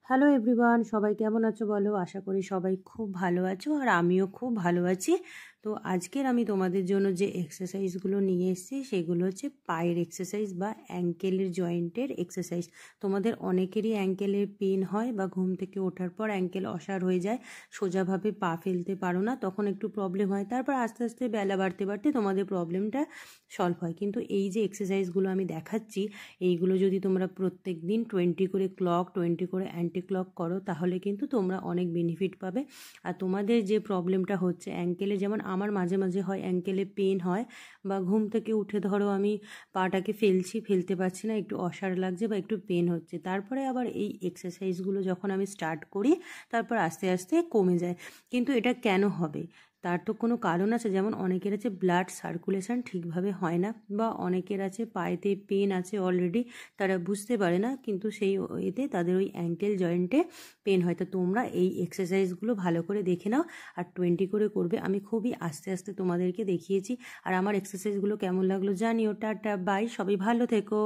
Hello everyone, সবাই কেমন আছো বলো? আশা করি সবাই খুব ভালো আছো আর আমিও খুব ভালো আছি। তো আজকের আমি তোমাদের জন্য যে এক্সারসাইজগুলো নিয়ে এসেছি সেগুলো হচ্ছে পায়ের এক্সারসাইজ বা অ্যাঙ্কেলের জয়েন্টের এক্সারসাইজ। তোমাদের অনেকেরই অ্যাঙ্কেলের পেন হয় বা ঘুম থেকে ওঠার পর অ্যাঙ্কেল অসাড় হয়ে যায়, সোজাভাবে পা ফেলতে পারো না, তখন একটু প্রবলেম হয়। তারপর আস্তে আস্তে বেলা বাড়তে বাড়তে তোমাদের প্রবলেমটা সলভ হয়। কিন্তু এই যে এক্সারসাইজগুলো আমি দেখাচ্ছি, এইগুলো যদি তোমরা প্রত্যেক দিন 20 করে ক্লক 20 করে অ্যান্টি ক্লক করো তাহলে কিন্তু তোমরা অনেক বেনিফিট পাবে। আর তোমাদের যে প্রবলেমটা হচ্ছে অ্যাঙ্কেলে, যেমন আমার মাঝে মাঝে হয় অ্যাঙ্কেলে পেন হয়, বা ঘুম থেকে উঠে ধরো আমি পাটাকে ফেলতে পারছি না, একটু অসাড় লাগছে বা একটু পেন হচ্ছে, তারপরে আবার এই এক্সারসাইজগুলো যখন আমি স্টার্ট করি তারপর আস্তে আস্তে কমে যায়। কিন্তু এটা কেন হবে? তার তো কোনো কারণ আছে। যেমন অনেকের আছে ব্লাড সার্কুলেশন ঠিকভাবে হয় না, বা অনেকের আছে পায়েতে পেন আছে অলরেডি, তারা বুঝতে পারে না, কিন্তু সেই এতে তাদের ওই অ্যাঙ্কেল জয়েন্টে পেন হয়। তো তোমরা এই এক্সারসাইজগুলো ভালো করে দেখে নাও আর 20 করে করবে। আমি খুবই আস্তে আস্তে তোমাদেরকে দেখিয়েছি। আর আমার এক্সারসাইজগুলো কেমন লাগলো জানিও। টাটা, বাই, সবাই ভালো থেকো।